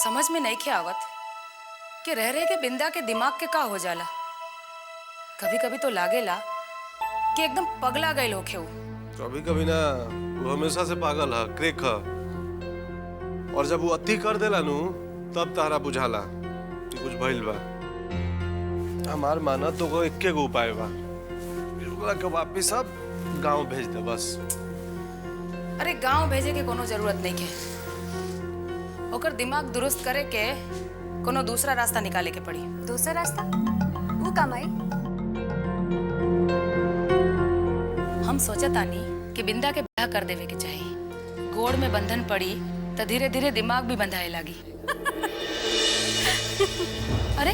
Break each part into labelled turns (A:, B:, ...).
A: समझ में नहीं खे आवत कि रह रहे के बिंदा के दिमाग के का हो जाला। कभी कभी तो लागेला कि एकदम पगला गए होखे वो।
B: कभी कभी ना वो हमेशा से पागल है, क्रेक है। और जब वो अति कर देला नु तब तारा बुझाला कि कुछ भइल बा। हमार माना तो को इक्के गो उपाय बा, ओकरा के वापिस अब गांव भेज दे बस।
A: अरे गांव भेजे के कोनो जरूरत नहीं के, ओकर दिमाग दुरुस्त करे के कोनो दूसरा रास्ता निकाले के पड़ी।
C: दूसरा रास्ता वो कमाई।
A: हम सोचतानी कि बिंदा के ब्याह कर देवे के चाहिए। गोड़ में बंधन पड़ी तो धीरे धीरे दिमाग भी बंधाए लागी। अरे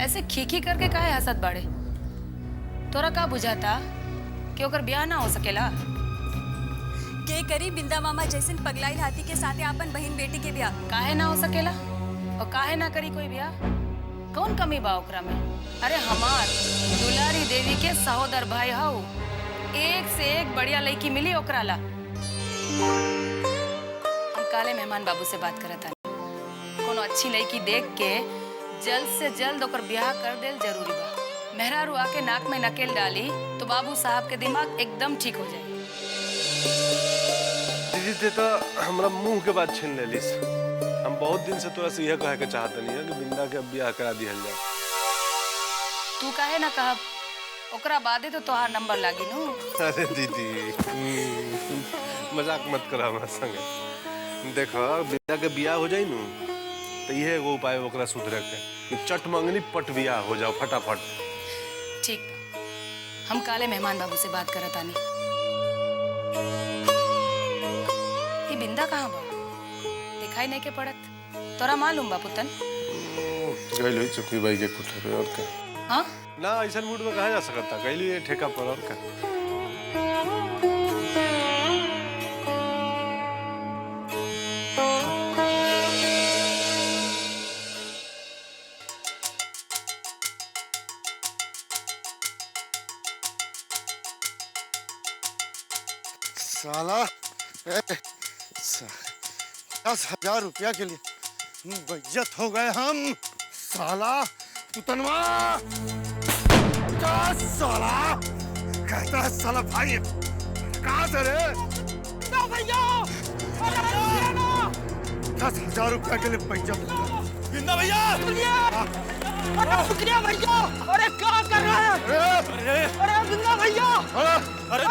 A: ऐसे खीखी करके काहे हंसत बाड़े? तोरा का बुझाता कि ओकर ब्याह ना हो सकेला?
C: के करी बिंदा मामा जैसन पगलाई हाथी के साथे अपन बहन बेटी के ब्याह?
A: काहे ना हो सकेला और काहे ना करी कोई ब्याह? कौन कमी बा ओकरा में? अरे हमार दुलारी देवी के सहोदर भाई हाउ, एक से एक बढ़िया लड़की मिली ओकरा ला। हम काले मेहमान बाबू से बात करत हन, कोनो अच्छी लड़की देख के जल्द से जल्द ओकर ब्याह कर देल जरूरी बा। मेहरारू आके नाक में नकेल डाली तो बाबू साहब के दिमाग एकदम ठीक हो जाए।
B: दीदी ते तो हमरा मुंह के बात छीन लेलिस। हम बहुत दिन से तोरा से यह कहे के चाहत नहीं है कि बिंदा के ब्याह करा दिहल जाए।
A: तू काहे ना कहब, ओकरा बादे तो तोहार नंबर लागी नु।
B: अरे दीदी मजाक मत करा हमरा संगे। देखो बिंदा के ब्याह हो जाई नु तो ये एगो उपाय ओकरा सुधरे के कि चट मंगनी पट ब्याह हो जाओ फटाफट।
A: ठीक, हम काले मेहमान बाबू से बात करत आनी। ये बिंदा कहाँ बा? दिखाई नहीं के पड़त। तोरा मालूम बा पुतन?
B: गइल होई चुकी भाई के कुठे पे और का।
A: हाँ
B: ना ऐसा मूड में कहा जा सकता, गइल ये ठेका पर और का।
D: साला 10,000 रुपया के लिए बेइज्जत हो गए हम। साला पुतनवा क्या साला कहता है साला भाई कहाँ से रे?
E: ना भैया, अरे ना
D: 10,000 रुपया के लिए बेइज्जत हो गए।
E: बिंदा भैया, अरे शुक्रिया भैया। अरे क्या कर रहे हैं? अरे बिंदा भैया, अरे क्या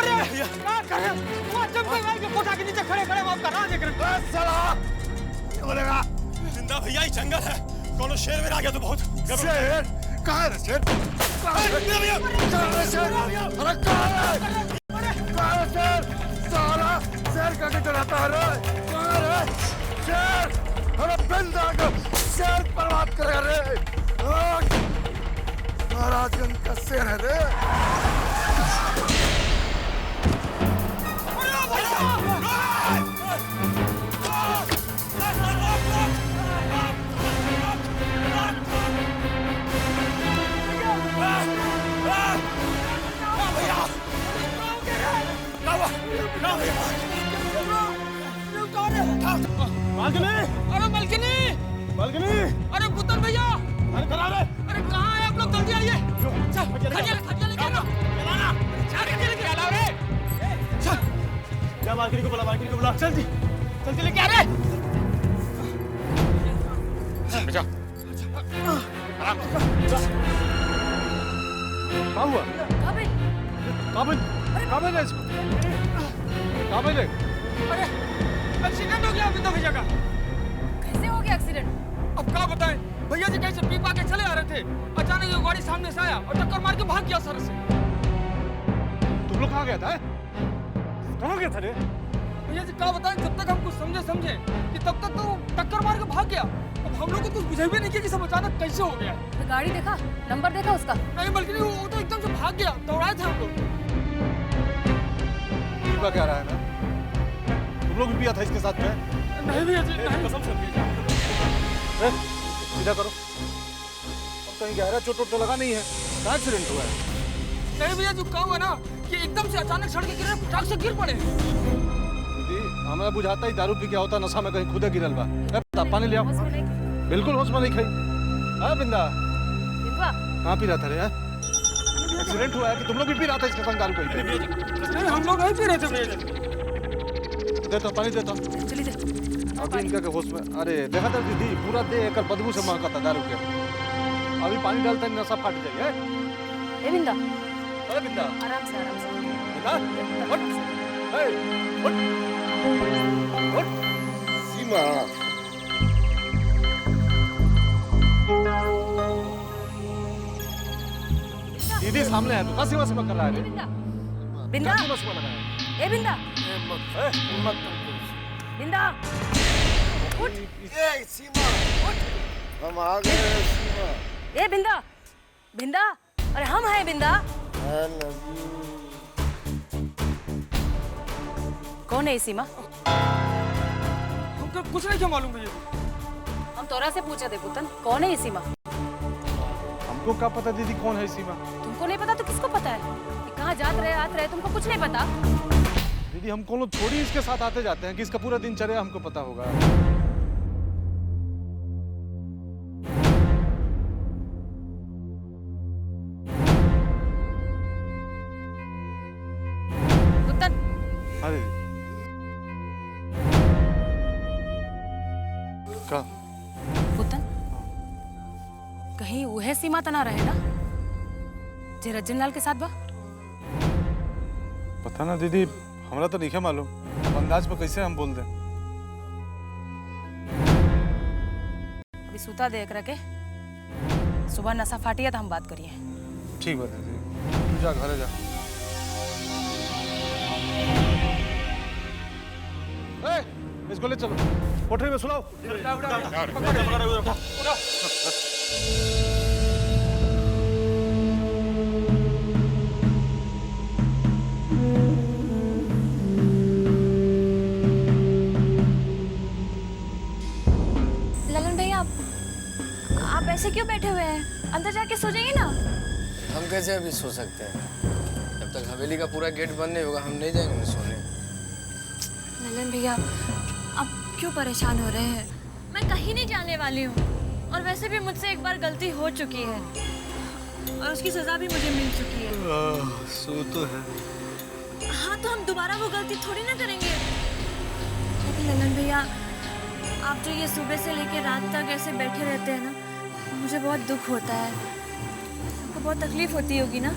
E: कर रहे हैं? वहाँ जंगल में के कोठा के नीचे खड़े खड़े आप कर रहा देख रहे हैं।
D: साला क्या बोलेगा?
E: बिंदा भैया ये जंगल है, कोनो शेर में आ गया तो बहुत।
D: शेर कहाँ है? शेर कहाँ है?
E: बिंदा भैया,
D: कहाँ है शेर? अरे कहाँ है? कहाँ है शेर? साला शेर का के चलाता है रे? कहाँ है रे? शेर अरे बिंदा को शेर बर्बाद करेगा रे। महाराजगंज का शेर है रे।
E: अरे मलकिनी,
D: बालकनी
E: अरे पुतन भैया,
D: अरे करा रे।
E: अरे कहाँ है आप लोग? जल्दी आइए। खजिया लेके आना। खजिया लेके आना रे।
D: क्या बालकनी को बुला, बालकनी को बुला।
E: जल्दी जल्दी लेके आ रे।
D: क्या हुआ? काबिल है इसको। काबिल है।
E: अरे एक्सीडेंट हो गया बिंदा भैया का।
A: कैसे हो गया एक्सीडेंट?
E: अब क्या बताएं, भैया जी कैसे पीपा के चले आ रहे थे, अचानक ये गाड़ी सामने से आया और टक्कर मार के भाग गया सर से।
D: तुम लोग कहाँ गया था? कहाँ गया था रे?
E: भैया जी क्या बताएं, जब तक हम कुछ समझे कि तब तक तो टक्कर मार के भाग गया। अब हम लोग को कुछ बुझे भी नहीं किया कि सब अचानक कैसे हो गया।
A: तो गाड़ी देखा, नंबर देखा उसका?
E: नहीं बल्कि वो तो एकदम से भाग गया, दौड़ाए थे हम लोग।
D: पीपा क्या रहा है ना? तुम लोग भी पिया था इसके साथ में?
E: नहीं भैया जी, नहीं।
D: कसम से सीधा करो। अब कहीं गहरा चोट तो लगा नहीं है? क्या एक्सीडेंट हुआ है?
E: नहीं भैया, जो कहा हुआ ना कि एकदम से अचानक सड़क गिरे, ट्रक से गिर पड़े।
D: दीदी हमारा
F: बुझाता ही दारू पी के होता नशा में कहीं खुदे गिरल बा। बता पानी ले आओ।
A: होश में नहीं।
F: बिल्कुल होश में नहीं खाई। हाँ बिंदा
A: बिंदुआ,
F: कहाँ पी रहा था रे? एक्सीडेंट हुआ है कि तुम लोग भी पी रहा था इसके संग दारू कहीं?
E: नहीं हम लोग नहीं पी रहे थे भैया।
F: दे तो पानी दे तो।
A: चली दे।
F: अभी इनका के होश में। अरे देखा था दीदी पूरा दे एक बदबू से महका था दारू के। अभी पानी डालता ही नशा फट जाए।
A: ए बिंदा,
F: अरे बिंदा
A: आराम से आराम से।
F: बिंदा उठ। ए, उठ। उठ।
D: सीमा
F: दीदी सामने है, तू कहाँ सीमा सीमा कर रहा है रे?
A: बिंदा, बिंदा,
F: क्या सीमा सीमा लगा है?
A: ए बिंदा, बिंदा, उठ,
D: ए सीमा हम आ गए सीमा।
A: ए बिंदा, बिंदा, अरे हम हैं बिंदा।
D: I love you।
A: कौन है ये सीमा?
E: हमको कुछ नहीं क्या मालूम भैया।
A: हम तोरा से पूछा थे पुतन, कौन है ये सीमा?
F: हमको क्या पता दीदी कौन है सीमा?
A: तुमको नहीं पता तो किसको पता है? ये कहाँ जात रहे आत रहे तुमको कुछ नहीं पता?
F: दीदी हम कौन लोग थोड़ी इसके साथ आते जाते हैं कि इसका पूरा दिनचर्या हमको पता होगा।
A: पुतन,
F: हाँ दीदी क्या?
A: पुतन, कहीं वह सीमा तना रहे ना जे रजन लाल के साथ बा?
F: पता ना दीदी, हमरा तो नहीं मालूम। अब अंदाज में कैसे हम बोल दें?
A: अभी सुता देख रखे, सुबह नशा फाटिया तो हम बात करिए।
F: ठीक बात है दीदी, तू जा घरे जा। ए, इसको ले चलो, कोठरी में सुलाओ।
C: ललन भैया आप ऐसे क्यों बैठे हुए हैं? अंदर जाके सो जाइए ना।
G: हम कैसे अभी सो सकते हैं? जब तक हवेली का पूरा गेट बंद नहीं होगा हम नहीं जाएंगे सोने।
C: ललन भैया आप क्यों परेशान हो रहे हैं? मैं कहीं नहीं जाने वाली हूँ और वैसे भी मुझसे एक बार गलती हो चुकी है और उसकी सजा भी मुझे मिल चुकी है।
B: सो तो है।
C: हाँ तो हम दोबारा वो गलती थोड़ी ना करेंगे। लेकिन ललन भैया आप जो ये सुबह से लेकर रात तक ऐसे बैठे रहते हैं ना, मुझे बहुत दुख होता है। आपको बहुत तकलीफ होती होगी ना।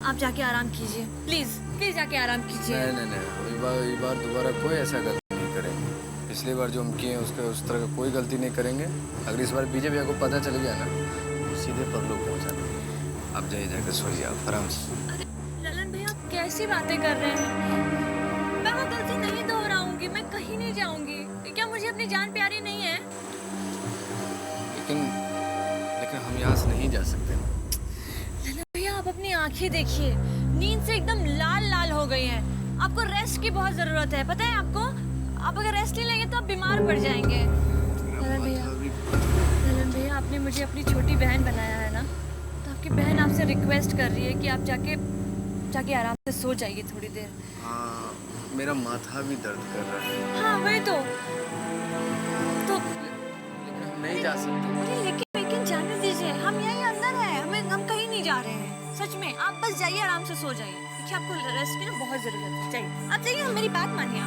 C: आप जाके आराम कीजिए, प्लीज प्लीज जाके आराम कीजिए।
G: नहीं इस बार दोबारा कोई ऐसा गलती नहीं करेंगे। पिछली बार जो हम किए हैं उसके उस तरह का कोई गलती नहीं करेंगे। अगर इस बार बीजेपी को पता चल गया ना तो सीधे परलोक पहुंचाना। आप जाइए, जाकर सोइए आप आराम से।
C: अरे ललन भैया आप कैसी बातें कर रहे हैं? मैं वो गलती नहीं दोहराऊंगी, मैं कहीं नहीं जाऊंगी। क्या मुझे अपनी जान प्यारी नहीं है?
G: लेकिन हम यहाँ से नहीं जा सकते।
C: ललन भैया आप अपनी आंखें देखिए, नींद से एकदम लाल लाल हो गई हैं। आपको रेस्ट की बहुत जरूरत है, पता है आपको? आप अगर रेस्ट नहीं लेंगे तो आप बीमार पड़ जाएंगे। ललन भैया आपने मुझे अपनी छोटी बहन बनाया है ना, तो आपकी बहन आपसे रिक्वेस्ट कर रही है कि आप जाके आराम से सो जाइए थोड़ी देर।
G: हाँ मेरा माथा भी दर्द कर रहा है।
C: हाँ वही तो
G: लेकिन हम नहीं जा सकते।
C: अरे लेकिन जाने दीजिए, हम यहीं अंदर हैं, हम कहीं नहीं जा रहे हैं। सच में आप बस जाइए, आराम से सो जाइए। देखिए आपको रेस्ट की ना बहुत जरूरत है। जाइए आप जाइए, मेरी बात मानिए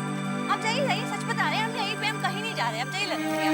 C: आप जाइए सच बता रहे हैं, हम यहीं पे, हम कहीं नहीं जा रहे। आप जाइए ललन भैया।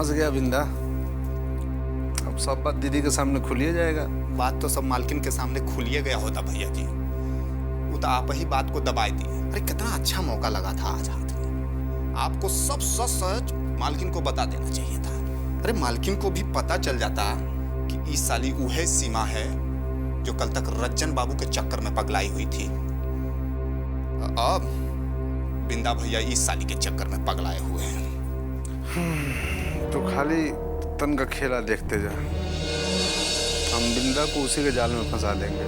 F: समझ गया बिंदा। अब सब बात दीदी के सामने खुलिए जाएगा।
H: बात तो सब मालकिन के सामने खुलिए गया होता भैया जी, वो तो आप ही बात को दबाए दिए। अरे कितना अच्छा मौका लगा था आज हाथ में, आपको सब सच सच मालकिन को बता देना चाहिए था। अरे मालकिन को भी पता चल जाता कि इस साली वह सीमा है जो कल तक रज्जन बाबू के चक्कर में पगलाई हुई थी। अब बिंदा भैया इस साली के चक्कर में पगलाए हुए हैं।
F: तो खाली तन का खेला देखते जा, हम बिंदा को उसी के जाल में फंसा देंगे।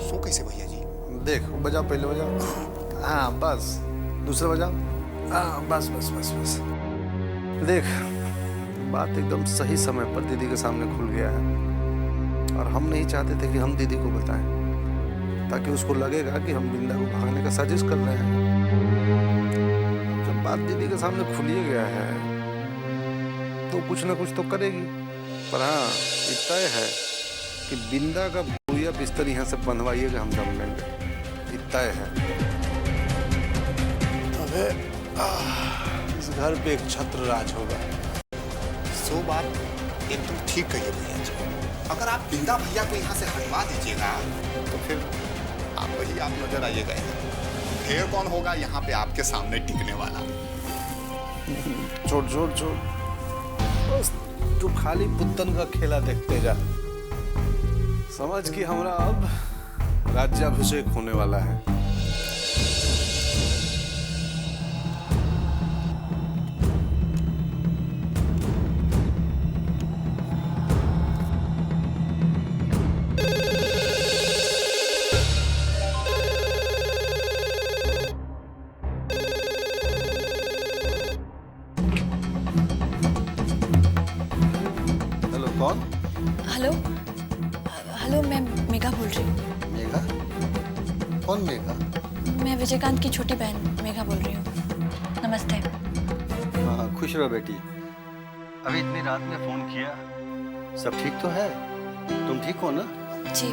H: सो कैसे भैया जी?
F: देख, बजाओ, पहले बजाओ। हाँ बस, दूसरा बजाओ। हाँ बस बस बस बस। देख, बात एकदम सही समय पर दीदी के सामने खुल गया है और हम नहीं चाहते थे कि हम दीदी को बताएं, ताकि उसको लगेगा कि हम बिंदा को भागने का साजिश कर रहे हैं। जब बात दीदी के सामने खुल ही गया है तो कुछ ना कुछ तो करेगी। पर हाँ, इतना है कि बिंदा का भूया बिस्तर यहाँ से बंधवाइएगा, हम दम लेंगे। इतना है।
B: अबे इस घर पे एक छत्र राज होगा।
H: सो बात एकदम ठीक कही है भैया जी। अगर आप बिंदा भैया को यहाँ से हटवा दीजिएगा तो फिर आप वही आप नजर आइएगा। फिर कौन होगा यहाँ पे आपके सामने टिकने वाला?
F: छोड़ छोड़ छोड़, बस तू खाली पुत्तन का खेला देखते जा। समझ कि हमरा अब राज्याभिषेक होने वाला है। हेलो, कौन?
C: हेलो हेलो, मैं मेघा बोल रही हूँ।
D: मेघा? कौन मेघा?
C: मैं विजयकांत की छोटी बहन मेघा बोल रही हूँ। नमस्ते।
I: हाँ, खुश रहो बेटी। अभी इतनी रात में फोन किया, सब ठीक तो है? तुम ठीक हो ना?
C: जी,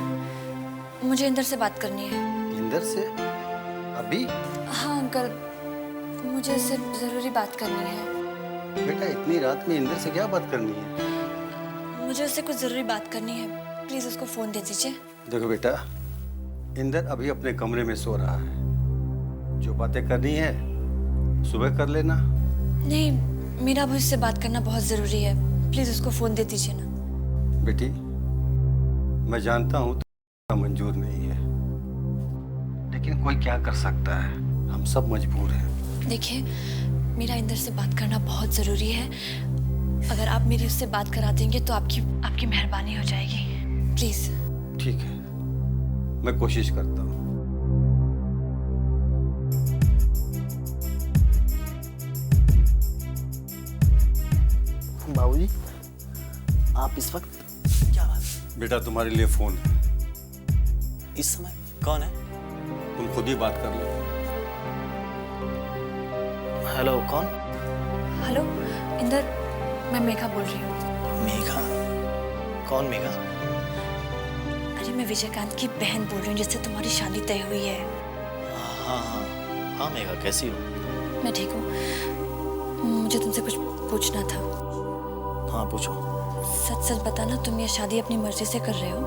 C: मुझे इंदर से बात करनी है।
I: इंदर से? अभी?
C: हाँ अंकल, मुझे इससे ज़रूरी बात करनी है।
I: बेटा, इतनी रात में इंदर से क्या बात करनी है?
C: मुझे उससे कुछ ज़रूरी बात करनी है, प्लीज़ उसको फ़ोन दे दीजिए।
I: देखो बेटा, इंदर अभी अपने कमरे में सो रहा है। जो बातें करनी है सुबह कर लेना।
C: नहीं, मीरा अभी उससे बात करना बहुत ज़रूरी है, प्लीज़ उसको फ़ोन दे दीजिए ना।
I: बेटी, मैं जानता हूँ तो मंजूर नहीं है, लेकिन कोई क्या कर सकता है, हम सब मजबूर हैं।
C: देखिए, मेरा इंदर से बात करना बहुत ज़रूरी है। अगर आप मेरी उससे बात करा देंगे तो आपकी मेहरबानी हो जाएगी, प्लीज़।
I: ठीक है, मैं कोशिश करता हूँ।
J: बाबूजी, आप इस वक्त क्या बात?
I: बेटा, तुम्हारे लिए फोन है।
J: इस समय कौन है?
I: तुम खुद ही बात कर लो।
J: हेलो, कौन?
C: हेलो इंदर, मैं मेघा बोल रही हूँ।
J: मेघा? कौन मेघा?
C: अरे मैं विजयकांत की बहन बोल रही हूँ, जिससे तुम्हारी शादी तय हुई है।
J: हाँ हाँ हाँ, मेघा कैसी हो?
C: मैं ठीक हूँ। मुझे तुमसे कुछ पूछना था।
J: हाँ पूछो।
C: सच सच बताना, तुम ये शादी अपनी मर्जी से कर रहे हो?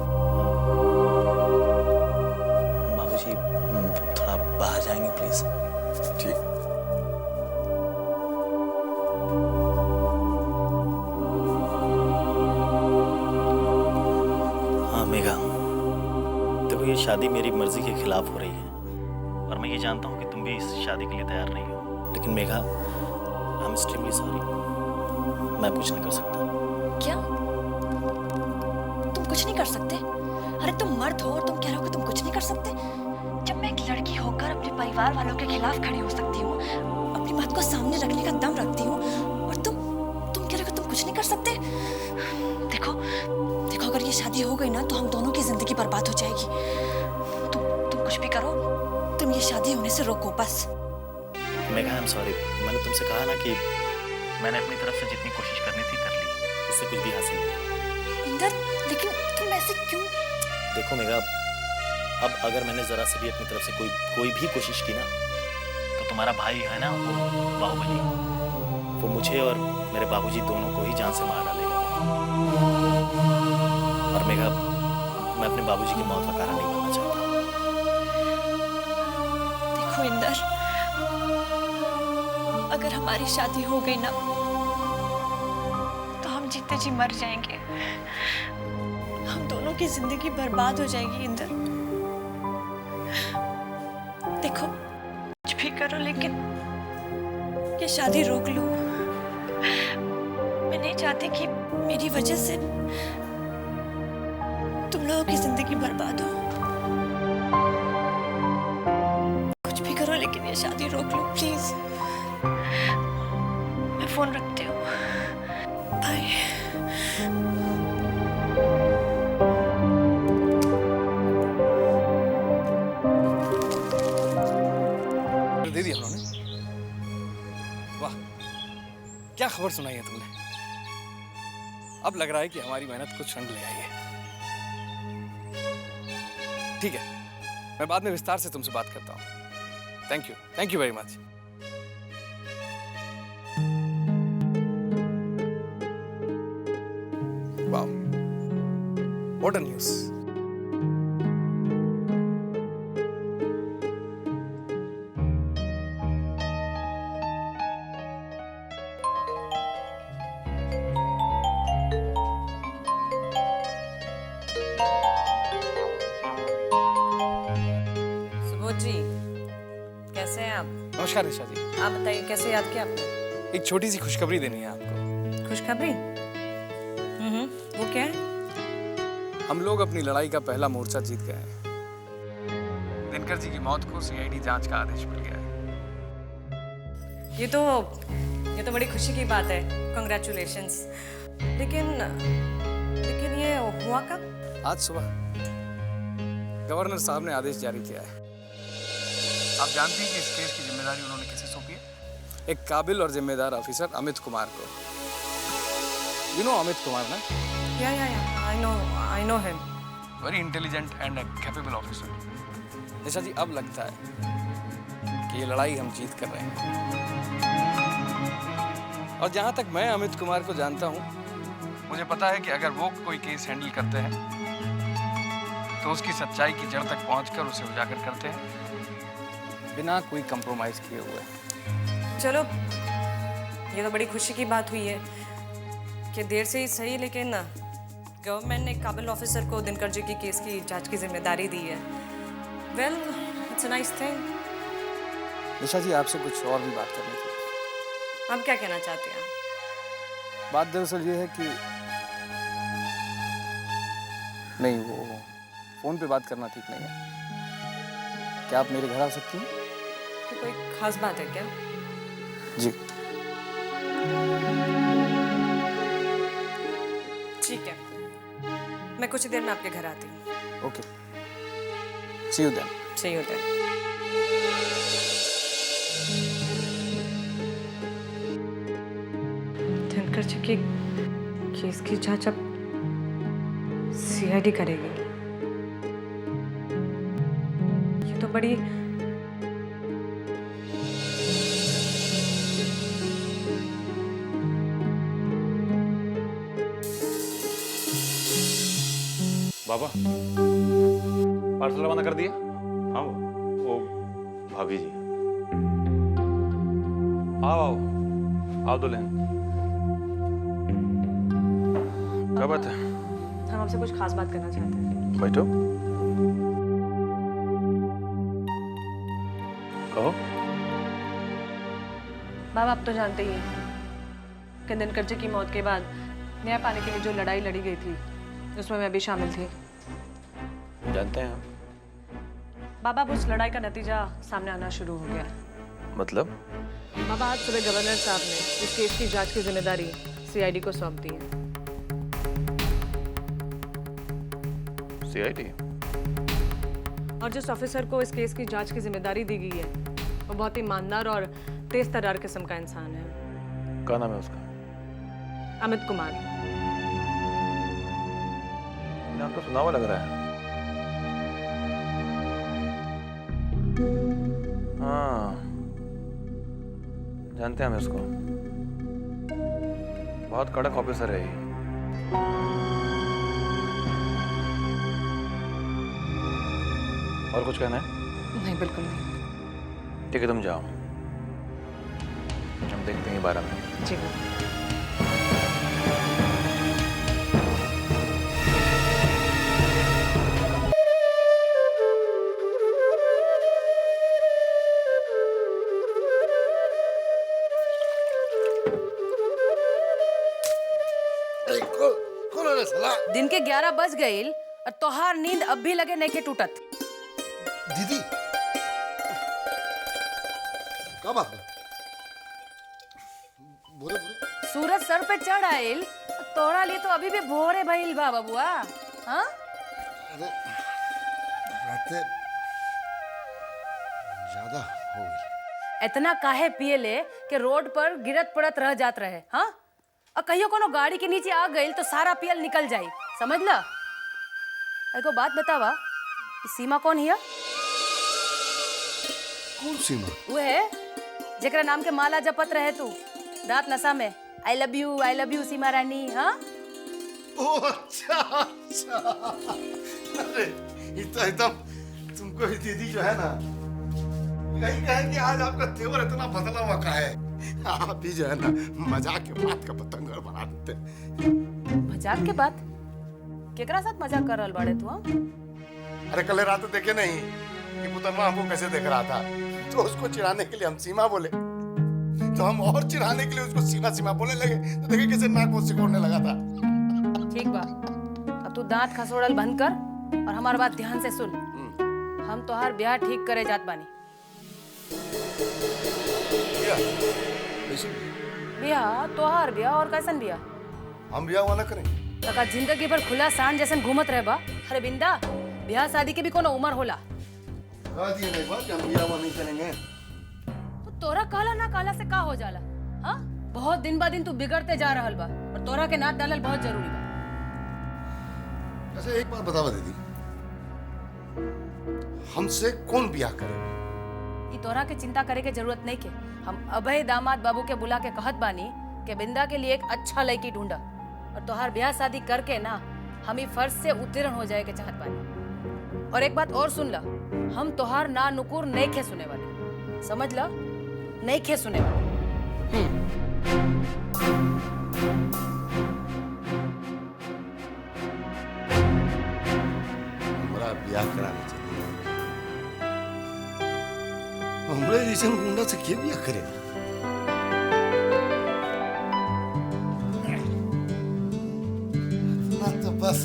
J: बाबूजी, थोड़ा बाहर जाएंगे प्लीज?
I: ठीक।
J: हाँ मेघा, देखो ये शादी मेरी मर्जी के खिलाफ हो रही है और मैं ये जानता हूँ कि तुम भी इस शादी के लिए तैयार नहीं हो, लेकिन Megha, I am extremely sorry, मैं कुछ नहीं कर सकता।
C: क्या? तुम कुछ नहीं कर सकते? अरे तुम मर्द हो और तुम कह रहे हो कि तुम कुछ नहीं कर सकते? जब मैं एक लड़की होकर अपने परिवार वालों के खिलाफ खड़ी हो सकती हूँ, अपनी बात को सामने रखने का दम रखती हूँ, और तुम कह रहे हो कि तुम कुछ नहीं कर सकते? देखो देखो, अगर ये शादी हो गई ना तो हम दोनों की जिंदगी बर्बाद हो जाएगी। तुम कुछ भी करो, तुम ये शादी होने से रोको बस।
J: मेघा, आई एम सॉरी, मैंने तुमसे कहा ना कि मैंने अपनी तरफ से जितनी कोशिश करनी थी कर ली, इससे कुछ भी हासिल नहीं।
C: इंदर, लेकिन तुम ऐसे क्यों?
J: देखो मेघा, अब अगर मैंने जरा से भी अपनी तरफ से कोई भी कोशिश की ना, तो तुम्हारा भाई है ना वो बाहुबली, वो मुझे और मेरे बाबूजी दोनों को ही जान से मार डालेगा। और मेघा, मैं अपने बाबूजी की मौत का कारण नहीं बनना चाहता।
C: देखो इंदर, अगर हमारी शादी हो गई ना तो हम जीते जी मर जाएंगे। हम दोनों की जिंदगी बर्बाद हो जाएगी इंदर। देखो कुछ भी करो लेकिन ये शादी रोक लो। मैं नहीं चाहती कि मेरी वजह से तुम लोगों की जिंदगी बर्बाद हो। कुछ भी करो लेकिन ये शादी रोक लो प्लीज। मैं फोन रखती हूँ। बाय।
G: दे दिया उन्होंने। वाह, क्या खबर सुनाई है तुमने। अब लग रहा है कि हमारी मेहनत कुछ रंग ले आई है। ठीक है, मैं बाद में विस्तार से तुमसे बात करता हूँ। Thank you very much. वाह, व्हाट अ न्यूज़।
K: सुबोध जी, कैसे हैं आप?
G: नमस्कार निशा जी।
K: आप बताइए कैसे याद किया आपने?
G: एक छोटी सी खुशखबरी देनी है आपको।
K: खुशखबरी? वो क्या है?
G: हम लोग अपनी लड़ाई का पहला मोर्चा जीत गए हैं। दिनकर जी की मौत को सीआईडी जांच का आदेश मिल गया है।
K: ये तो बड़ी खुशी की बात है। कांग्रेचुलेशंस। लेकिन ये हुआ कब?
G: आज सुबह गवर्नर साहब ने आदेश जारी किया है। आप जानती हैं कि इस केस की जिम्मेदारी उन्होंने किसे सौंपी है? एक काबिल और जिम्मेदार ऑफिसर अमित कुमार को। यू नो अमित कुमार ना?
K: या I know him.
G: Very intelligent and capable officer. Nisha ji, अब लगता है कि ये लड़ाई हम जीत कर रहे हैं। और जहां तक मैं अमित कुमार को जानता हूं, मुझे पता है कि अगर वो कोई केस हैंडल करते हैं तो उसकी सच्चाई की जड़ तक पहुंचकर उसे उजागर करते हैं बिना कोई कंप्रोमाइज किए हुए।
K: चलो, ये तो बड़ी खुशी की बात हुई है कि देर से ही सही, लेकिन गवर्नमेंट ने काबिल ऑफिसर को दिनकर जी की केस की जांच की जिम्मेदारी दी है। Well, it's a nice thing.
G: Nisha ji, आपसे कुछ और भी बात करनी थी।
K: आप क्या कहना चाहते हैं?
G: बात दरअसल ये है कि नहीं, वो फोन पे बात करना ठीक नहीं है। क्या आप मेरे घर आ सकती हैं?
K: कि कोई खास बात है क्या?
G: जी।
K: ठीक है, मैं कुछ देर में आपके घर आती हूँ।
G: Okay, see you then.
K: सही होता है। दिनकर जी के केस की जांच अब सीआईडी करेगी। ये तो बड़ी
L: बाबा, पार्सल रवाना कर दिए?
J: हाँ, वो भाभी जी।
L: आओ दुल्हन। क्या बात है?
K: हम आपसे कुछ खास बात करना चाहते हैं।
L: बैठो। कहो।
K: बाबा, आप तो जानते ही हैं कि दिनकर जी की मौत के बाद न्याय पाने के लिए जो लड़ाई लड़ी गई थी उसमें मैं भी शामिल थी।
L: जानते हैं हम।
K: बाबा, अब उस लड़ाई का नतीजा सामने आना शुरू हो गया।
L: मतलब?
K: बाबा, आज सुबह गवर्नर साहब ने इस केस की जांच की जिम्मेदारी सीआईडी को सौंप दी है।
L: सीआईडी?
K: और जिस ऑफिसर को इस केस की जांच की जिम्मेदारी दी गई है वो बहुत ही ईमानदार और तेज तर्रार किस्म का इंसान है।
L: क्या नाम है उसका?
K: अमित कुमार।
L: नाम तो सुना हुआ लग रहा है। हाँ, जानते हैं हम इसको। बहुत कड़क ऑफिसर है ये। और कुछ कहना है?
K: नहीं, बिल्कुल नहीं।
L: ठीक है, तुम जाओ, हम देखते हैं 12 में।
K: जी।
A: दिन के 11 बज गईल और तोहार नींद अब भी लगे नहीं के टूटत।
D: दीदी क्या बात है? बोले बोले।
A: सूरज सर पे चढ़ आईल, तोहरा लिए तो अभी भी भोरे भइल बा बबुआ। हाँ,
D: अरे रातें ज्यादा हो गई।
A: इतना काहे पिए ले कि रोड पर गिरत पड़त रह जात रहे। हाँ, और कहियो कोनो गाड़ी के नीचे आ गईल तो सारा पियल निकल जाई, समझ ला। एगो बात बतावा, ई सीमा कौन हिया?
D: कौन सीमा?
A: वो है जेकरा नाम के माला जपत रहे तू रात नशा में। आई लव यू सीमा रानी। हाँ,
D: ओह अच्छा अच्छा। अरे ये तो एकदम तुमको ही दीदी जो है ना, यही कहे कि आज आपका तेवर इतना बदला हुआ का है। आप भी जो है ना मजाक के बात का पतंगर बना देते।
A: मजाक के बात? केकरा साथ मजाक कर रहल बाड़े तू? हाँ,
D: अरे कल रात देखे नहीं कि पुतन्मा हमको कैसे देख रहा था, तो उसको चिढ़ाने के लिए हम सीमा बोले, तो हम और चिढ़ाने के लिए उसको सीमा सीमा बोलने लगे, तो देखे कैसे नाक वो सिकोड़ने लगा था।
A: ठीक बा, अब तू दांत खसोड़ल बंद कर और हमार बात ध्यान से सुन। हम तोहार ब्याह ठीक करे जात बानी। ब्याह? तोहार ब्याह? और कैसन ब्याह?
D: हम ब्याह हुआ ना करें?
A: तका जिंदगी भर खुला सान जैसन घूमत रहे बा। अरे बिंदा, ब्याह शादी के भी कोनो उम्र होला।
D: दिए नहीं बात कि हम ब्याह हुआ नहीं करेंगे।
A: तो तोरा कहला ना कहला से का हो जाला? हाँ, बहुत दिन बा दिन तू बिगड़ते जा रहल बा और तोरा के नात डालल बहुत जरूरी बा।
D: अच्छा एक बात बतावा दीदी, हमसे कौन ब्याह करे?
A: ई तोरा के चिंता करे के जरूरत नहीं के। हम अभय दामाद बाबू के बुला के कहत बानी कि बिंदा के लिए एक अच्छा लड़की ढूंढा और तोहार ब्याह शादी करके ना हम ई फर्ज से उत्तीर्ण हो जाए के चाहत बानी। और एक बात और सुन ला, हम तोहार ना नुकुर नहीं खे सुने वाले, समझ ला, नहीं खे सुने वाले।
D: हमारा ब्याह कराना चाहिए। हमरे जैसे गुंडा से क्या ब्याह करेगा? तो बस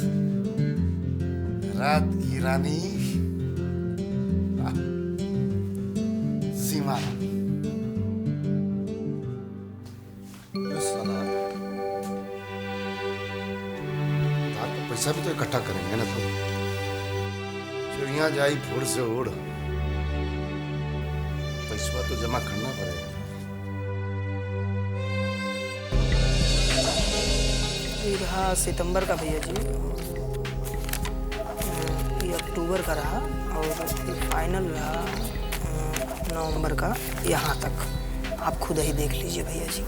D: रात की रानी सीमा। पैसा भी तो इकट्ठा करेंगे ना, तो चिड़िया जाई भोर से उड़, पैसा तो जमा करना पड़ेगा।
E: ये रहा सितंबर का भैया जी, ये अक्टूबर का रहा और ये फाइनल रहा नवंबर का। यहाँ तक आप खुद ही देख लीजिए भैया जी।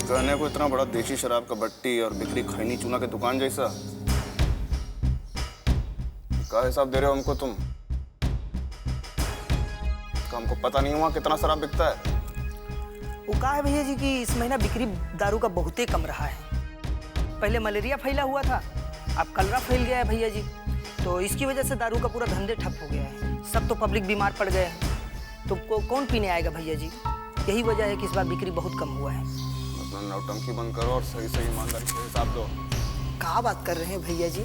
H: कहने को इतना बड़ा देसी शराब का बट्टी और बिक्री खैनी चूना के दुकान जैसा, क्या हिसाब दे रहे हो हमको तुम? तो हमको पता नहीं हुआ कितना शराब बिकता है?
E: वो कहा है भैया जी कि इस महीना बिक्री दारू का बहुत ही कम रहा है। पहले मलेरिया फैला हुआ था, अब कलरा फैल गया है भैया जी, तो इसकी वजह से दारू का पूरा धंधे ठप हो गया है। सब तो पब्लिक बीमार पड़ गए हैं, तो कौन पीने आएगा भैया जी? यही वजह है कि इस बार बिक्री बहुत कम हुआ है।
H: नौटंकी बंद करो और सही सही ईमानदारी से हिसाब दो।
E: क्या बात कर रहे हैं भैया जी?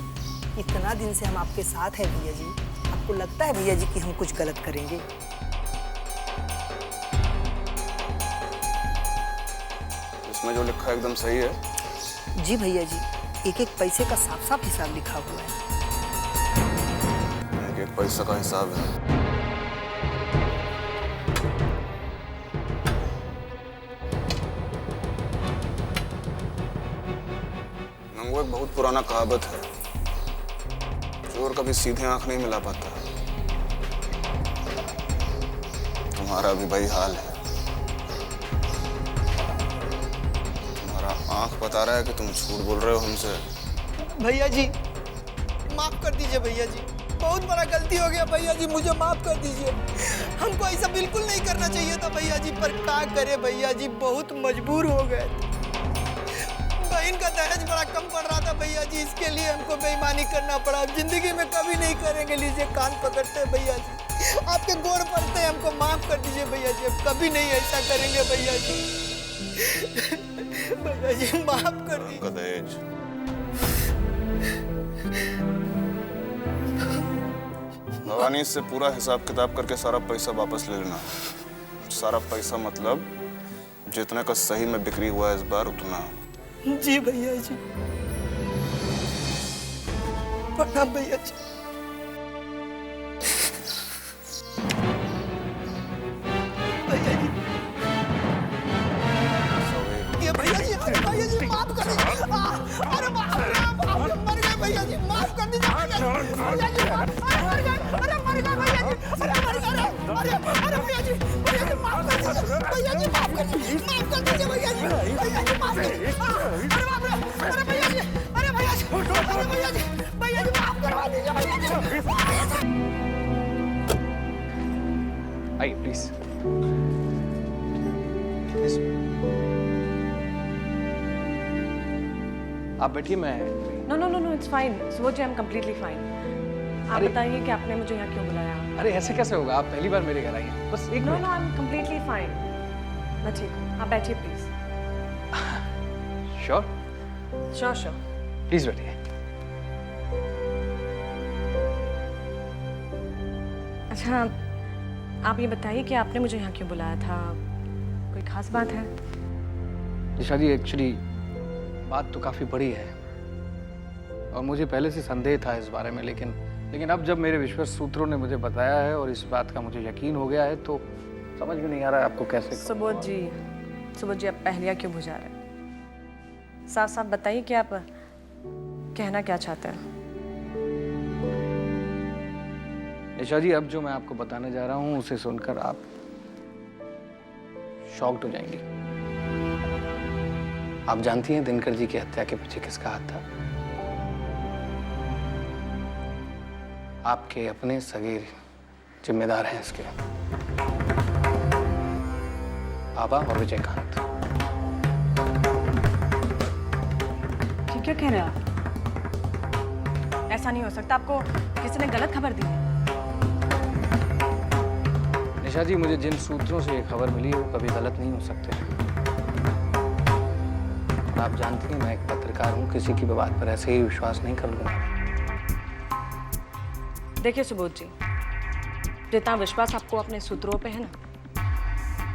E: इतना दिन से हम आपके साथ हैं भैया जी, आपको लगता है भैया जी कि हम कुछ गलत करेंगे?
H: इसमें जो लिखा है एकदम सही है।
E: जी भैया जी, एक एक पैसे का साफ साफ हिसाब लिखा हुआ है।
H: एक एक पैसा का हिसाब है। वो एक बहुत पुराना कहावत है, चोर कभी सीधे आंख नहीं मिला पाता, तुम्हारा भी वही हाल है। तुम्हारा आंख बता रहा है कि तुम झूठ बोल रहे हो हमसे।
E: भैया जी माफ कर दीजिए भैया जी, बहुत बड़ा गलती हो गया भैया जी, मुझे माफ कर दीजिए। हमको ऐसा बिल्कुल नहीं करना चाहिए था भैया जी, पर क्या करे भैया जी, बहुत मजबूर हो गए। बहन का दहेज बड़ा कम पड़ रहा था भैया जी, इसके लिए हमको बेईमानी करना पड़ा। अब जिंदगी में कभी नहीं करेंगे। लीजिए कान पकड़ते हैं भैया जी, आपके गोड़ पड़ते हैं, हमको माफ कर दीजिए भैया जी, अब कभी नहीं ऐसा करेंगे भैया जी। भैया जी माफ कर दीजिए।
H: दहेज भवानी से पूरा हिसाब किताब करके सारा पैसा वापस ले लेना। सारा पैसा मतलब जितने का सही में बिक्री हुआ है इस बार उतना।
E: जी भैया जी, प्रणाम भैया जी। भैया जी ये भैया जी, अरे भैया जी माफ कर दीजिए। अरे मर गए भैया जी, माफ कर दीजिए भैया जी, मर गए, अरे मर गए भैया जी, अरे मर गए, अरे भैया जी माफ कर दीजिए भैया जी, माफ कर दीजिए, माफ कर दीजिए भैया जी, भैया जी माफ कर दीजिए। अरे बाप रे, अरे भैया जी, अरे भैया जी, अरे भैया जी, भैया जी माफ करवा दीजिए भैया जी।
L: आइए प्लीज। आप बैठिए, मैं
K: no no no no it's fine Subodh ji, I am completely fine. आप बताइए कि आपने मुझे यहाँ क्यों बुलाया?
L: अरे ऐसे कैसे होगा, आप पहली बार मेरे घर आई हैं। बस एक
K: no
L: minute.
K: No I am completely fine. मैं ठीक हूँ, आप बैठिए please.
L: Sure?
K: Sure sure.
L: Please बैठिए।
K: अच्छा आप ये बताइए कि आपने मुझे यहाँ क्यों बुलाया था, कोई खास बात है?
L: निशा जी एक्चुअली बात तो काफ़ी बड़ी है और मुझे पहले से संदेह था इस बारे में, लेकिन अब जब मेरे विश्वस्त सूत्रों ने मुझे बताया है और इस बात का मुझे यकीन हो गया है तो समझ में नहीं आ रहा है आपको कैसे।
K: सुबोध जी आप पहलिया क्यों बुझा रहे हैं? साफ साफ बताइए कि आप कहना क्या चाहते हैं।
L: निशा जी अब जो मैं आपको बताने जा रहा हूँ उसे सुनकर आप शॉक्ड हो जाएंगी। आप जानती हैं दिनकर जी की हत्या के पीछे किसका हाथ था? आपके अपने सगे जिम्मेदार हैं इसके, बाबा और विजयकांत।
K: ठीक क्या कह रहे हैं आप? ऐसा नहीं हो सकता, आपको किसी ने गलत खबर दी है।
L: निशा जी मुझे जिन सूत्रों से ये खबर मिली वो कभी गलत नहीं हो सकते। आप जानती हैं मैं एक पत्रकार हूँ, किसी की भी बात पर ऐसे ही विश्वास नहीं कर लूंगा।
K: देखिए सुबोध जी, जितना विश्वास आपको अपने सूत्रों पे है ना,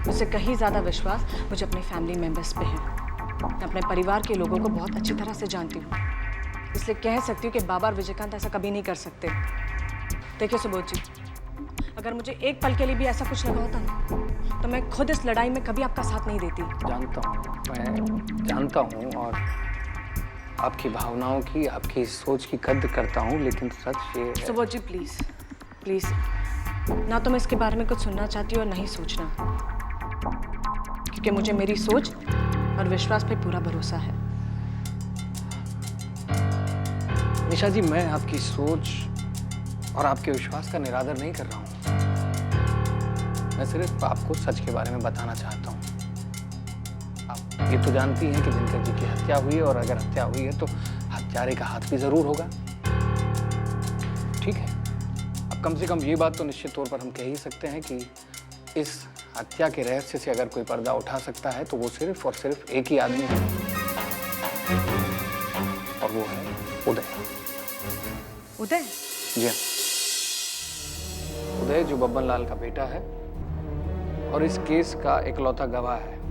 K: उससे कहीं ज्यादा विश्वास मुझे अपने फैमिली मेंबर्स पे है। मैं अपने परिवार के लोगों को बहुत अच्छी तरह से जानती हूँ, इसलिए कह सकती हूँ कि बाबा और विजयकांत ऐसा कभी नहीं कर सकते। देखिए सुबोध जी, अगर मुझे एक पल के लिए भी ऐसा कुछ लगा होता ना तो मैं खुद इस लड़ाई में कभी आपका साथ नहीं देती।
L: जानता हूँ, मैं जानता हूँ और आपकी भावनाओं की, आपकी सोच की कद्र करता हूँ, लेकिन सच ये है।
K: सुबोध जी प्लीज प्लीज, ना तो मैं इसके बारे में कुछ सुनना चाहती हूँ और नहीं सोचना, क्योंकि मुझे मेरी सोच और विश्वास पे पूरा भरोसा है।
L: निशा जी मैं आपकी सोच और आपके विश्वास का निरादर नहीं कर रहा हूँ, मैं सिर्फ आपको सच के बारे में बताना चाहता हूँ। आप ये तो जानती हैं कि दिनकर जी की हत्या हुई है और अगर हत्या हुई है तो हत्यारे का हाथ भी जरूर होगा। ठीक है, अब कम से कम ये बात तो निश्चित तौर पर हम कह ही सकते हैं कि इस हत्या के रहस्य से अगर कोई पर्दा उठा सकता है तो वो सिर्फ और सिर्फ एक ही आदमी है और वो है उदय।
K: उदय?
L: जी हाँ, उदय जो बब्बन लाल का बेटा है और इस केस का इकलौता गवाह है।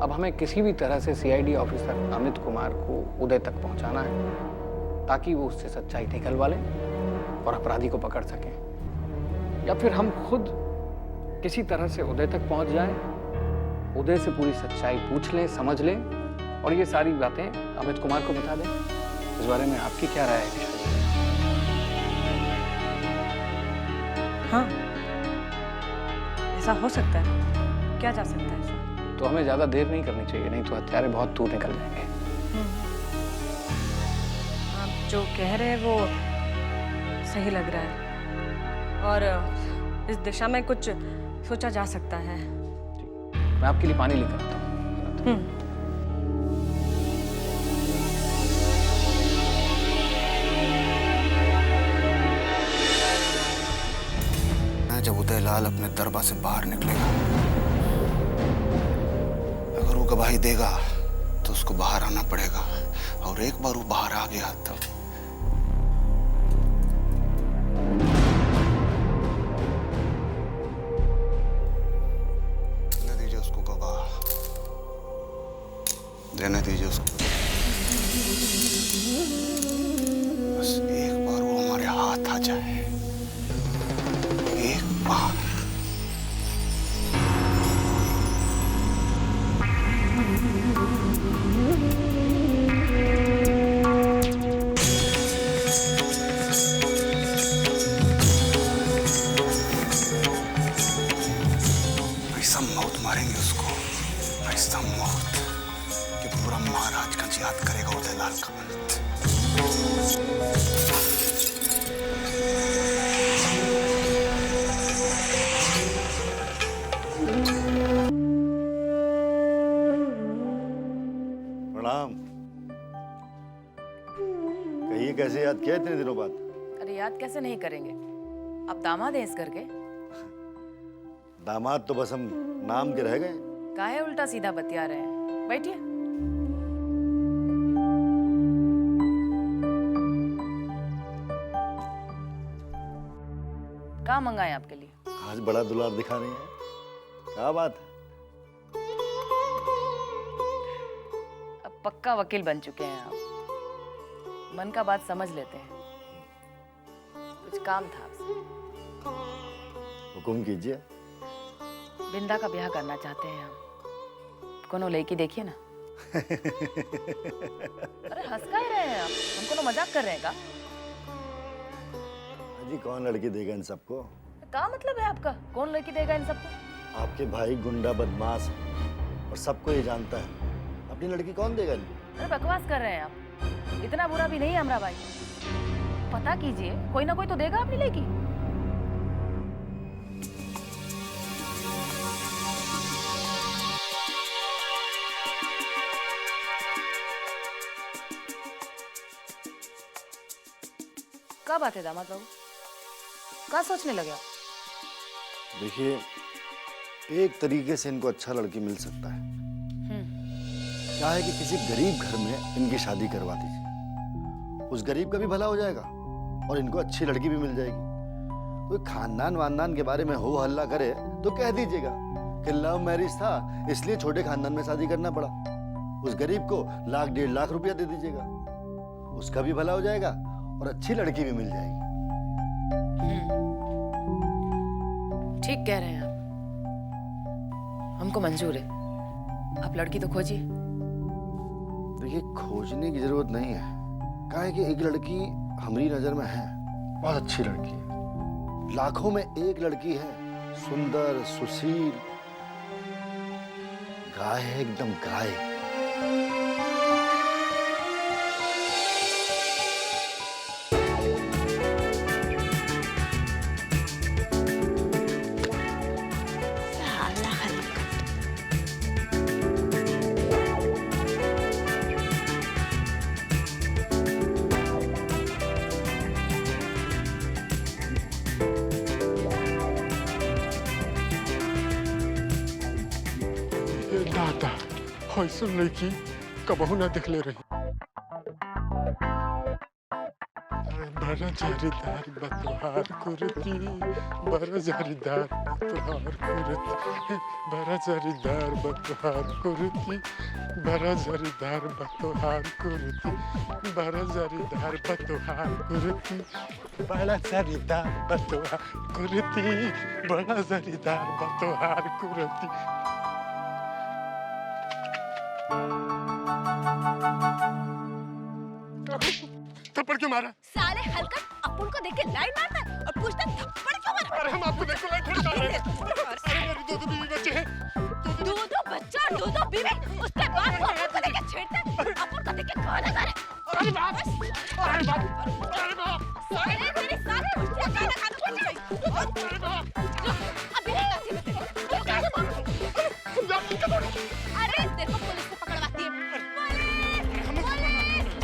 L: अब हमें किसी भी तरह से सीआईडी ऑफिसर अमित कुमार को उदय तक पहुंचाना है ताकि वो उससे सच्चाई निकलवा लें और अपराधी को पकड़ सकें, या फिर हम खुद किसी तरह से उदय तक पहुंच जाएं, उदय से पूरी सच्चाई पूछ लें, समझ लें और ये सारी बातें अमित कुमार को बता दें। इस बारे में आपकी क्या राय है?
K: हाँ ऐसा हो सकता है? क्या जा सकता है ऐसा?
L: तो हमें ज़्यादा देर नहीं करनी चाहिए, नहीं तो हत्यारे बहुत दूर निकल जाएंगे।
K: आप जो कह रहे हैं वो सही लग रहा है और इस दिशा में कुछ सोचा जा सकता है।
L: मैं आपके लिए पानी लेकर आता हूँ।
H: जब उदयलाल अपने दरबार से बाहर निकलेगा, अगर वो गवाही देगा तो उसको बाहर आना पड़ेगा, और एक बार वो बाहर आ गया तब देने दीजिए उसको गवाह, देने दीजिए उसको। बस एक बार वो हमारे हाथ आ जाए, एक बार। ऐसा मौत मारेंगे उसको, ऐसा मौत कि पूरा महाराजगंज याद करेगा उदयलाल का मौत।
M: प्रणाम। कहिए, कैसे याद किया इतने दिनों बाद?
A: अरे याद कैसे नहीं करेंगे, आप दामाद हैं इस घर के।
M: दामाद तो बस हम नाम के रह गए।
A: काहे उल्टा सीधा बतिया रहे हैं, बैठिए। क्या मंगाए आपके लिए?
M: आज बड़ा दुलार दिखा रही है, क्या बात है?
A: अब पक्का वकील बन चुके हैं आप, मन का बात समझ लेते हैं। कुछ काम था आपसे।
M: हुकुम कीजिए।
A: बिंदा का ब्याह करना चाहते हैं हम, कोनो लड़की देखिए ना। अरे हंस का ही रहे हैं आप, हम कोनो मजाक कर रहे हैं का?
M: जी कौन लड़की देगा इन सबको?
A: क्या मतलब है आपका, कौन लड़की देगा इन सबको?
M: आपके भाई गुंडा बदमाश है और सबको ये जानता है, अपनी लड़की कौन देगा इनको?
A: अरे बकवास कर रहे हैं आप, इतना बुरा भी नहीं है हमारा भाई। पता कीजिए, कोई ना कोई तो देगा अपनी लड़की। क्या बात है दामाद बाबू, क्या सोचने लगे आप?
M: देखिए, एक तरीके से इनको अच्छा लड़की मिल सकता है। क्या है कि किसी गरीब घर में इनकी शादी करवा दीजिए, उस गरीब का भी भला हो जाएगा और इनको अच्छी लड़की भी मिल जाएगी। कोई खानदान वानदान के बारे में हो हल्ला करे तो कह दीजिएगा कि लव मैरिज था, इसलिए छोटे खानदान में शादी करना पड़ा। उस गरीब को 1 लाख 1.5 लाख रुपया दे दीजिएगा, उसका भी भला हो जाएगा और अच्छी लड़की भी मिल जाएगी।
A: ठीक कह रहे हैं आप, हमको मंजूर है। आप लड़की तो खोजिए।
M: देखिए, खोजने की जरूरत नहीं है। क्या है कि एक लड़की हमारी नजर में है, बहुत अच्छी लड़की है। लाखों में एक लड़की है, सुंदर सुशील, गाय है, एकदम गाय।
D: दादा ऐसा लड़की कबहू ना दिखले रही। बड़ा जारीदार बतवार कुर्ती, बड़ा जारीदार बतवार कुर्ती, बड़ा जारीदार बतवार कुर्ती, बड़ा जारीदार बतवार कुर्ती, बड़ा जारीदार बतवार कुर्ती, बड़ा जारीदार बतवार कुर्ती, बड़ा जारीदार बतवार कुर्ती। थप्पड़ क्यों मारा?
C: साले हलकट अपुन को देख के लाइन मारता है और पूछता थप्पड़ क्यों मारा?
D: अरे हम आपको देख के लाइन थोड़ी मार रहे हैं। अरे दो बीवी बच्चे हैं।
C: दो बच्चा, दो बीवी, उसके बाद को अपन को देखे छेड़ते, अपन को देखे गाना गा रहे।
D: अरे बाप, अरे बाप, अरे बाप,
C: साले तेरी सारी मुश्किल गाना गा दूंगा चाहिए।
D: अरे बाप,
C: अभी नहीं गाती मैं तेरे। अरे तेरे को पुलिस से पकड़वाती है। पुलिस,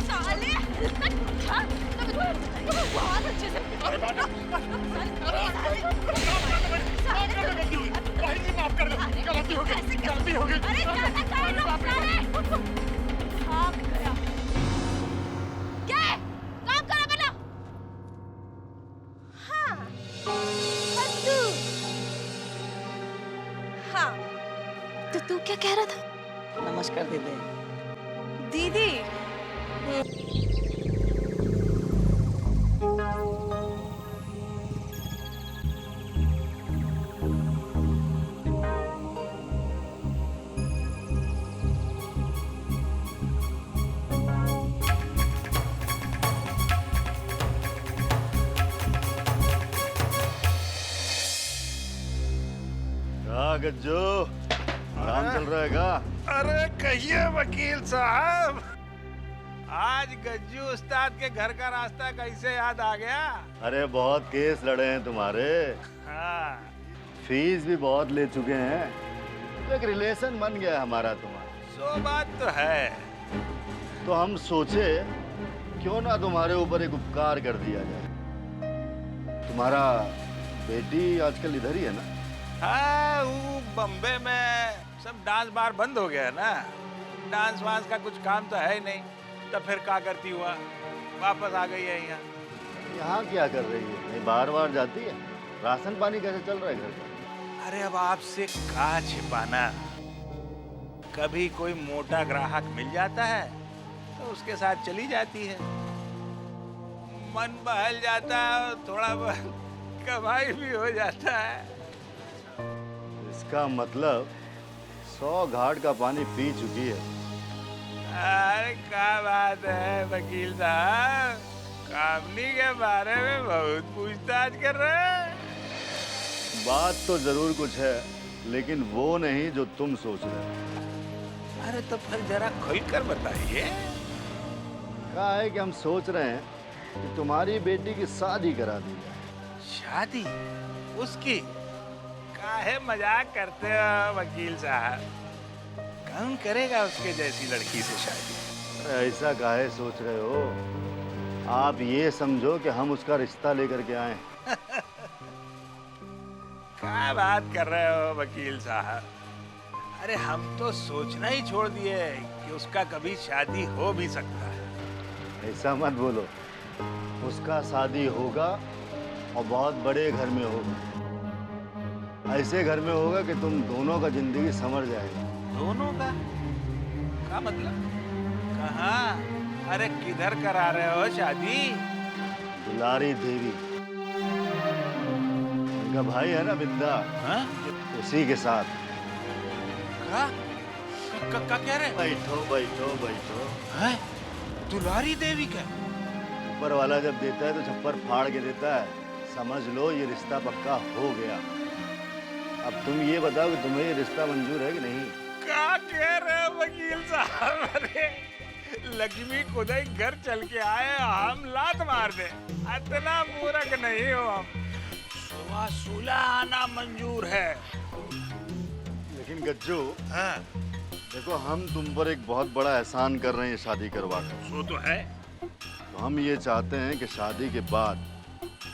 C: साले, हाँ, तुम बहुत अच्छे से।
D: अरे बाप, भाई माफ कर दो, गलती हो गई, गलती हो गई।
C: अरे क्या कर रहे हो साले? काम करा। क्या है? काम करा बना। हाँ, हद्दू। हाँ, तो तू क्या कह रहा था?
E: नमस्कार दीदी।
C: दीदी।
M: गज्जू काम चल रहा है का?
N: अरे कहिए वकील साहब, आज गज्जू उस्ताद के घर का रास्ता कैसे याद आ गया?
M: अरे बहुत केस लड़े हैं तुम्हारे,
N: हाँ।
M: फीस भी बहुत ले चुके हैं, एक रिलेशन बन गया हमारा तुम्हारा।
N: सो बात तो है।
M: तो हम सोचे क्यों ना तुम्हारे ऊपर एक उपकार कर दिया जाए। तुम्हारा बेटी आजकल इधर ही है ना?
N: हाँ, वो बम्बे में सब डांस बार बंद हो गया ना, डांस वांस का कुछ काम तो है ही नहीं, तो फिर क्या करती हुआ वापस आ गई है यहाँ।
M: यहाँ क्या कर रही है? नहीं बार बार जाती है? राशन पानी कैसे चल रहा है घर का?
N: अरे अब आपसे कहाँ छिपाना, कभी कोई मोटा ग्राहक मिल जाता है तो उसके साथ चली जाती है, मन बहल जाता है, थोड़ा बहुत कमाई भी हो जाता है।
M: इसका मतलब 100 घाट का पानी पी चुकी है।
N: अरे क्या बात है वकील साहब, कामनी के बारे में बहुत पूछताछ कर रहे हैं।
M: बात तो जरूर कुछ है, लेकिन वो नहीं जो तुम सोच रहे हो।
N: अरे तो फिर जरा खुल कर बताइए।
M: क्या है कि हम सोच रहे हैं कि तुम्हारी बेटी की शादी करा दी जाए।
N: शादी? उसकी? काहे मजाक करते हो वकील साहब, कौन करेगा उसके जैसी लड़की से शादी?
M: अरे ऐसा काहे सोच रहे हो? आप ये समझो कि हम उसका रिश्ता लेकर के आए।
N: क्या बात कर रहे हो वकील साहब? अरे हम तो सोचना ही छोड़ दिए कि उसका कभी शादी हो भी सकता है।
M: ऐसा मत बोलो, उसका शादी होगा और बहुत बड़े घर में होगा। ऐसे घर में होगा कि तुम दोनों का जिंदगी संवर जाएगा।
N: दोनों का? क्या मतलब? कहाँ? अरे किधर करा रहे हो शादी?
M: दुलारी देवी, उनका भाई है ना विद्या,
N: हाँ?
M: उसी के साथ।
N: क्या कह रहे?
M: बैठो बैठो बैठो।
N: हैं? दुलारी देवी का?
M: ऊपर वाला जब देता है तो छप्पर फाड़ के देता है। समझ लो ये रिश्ता पक्का हो गया। अब तुम ये बताओ कि तुम्हें ये रिश्ता मंजूर है कि नहीं?
N: क्या कह रहे हो वकील साहब? अरे लक्ष्मी खुदाई घर चल के आए, हम लात मार दे, इतना मूर्ख नहीं हो हम। 16.25 आना मंजूर है।
M: लेकिन गज्जू,
N: हाँ?
M: देखो हम तुम पर एक बहुत बड़ा एहसान कर रहे हैं शादी करवा कर।
N: वो तो है।
M: तो हम ये चाहते हैं कि शादी के बाद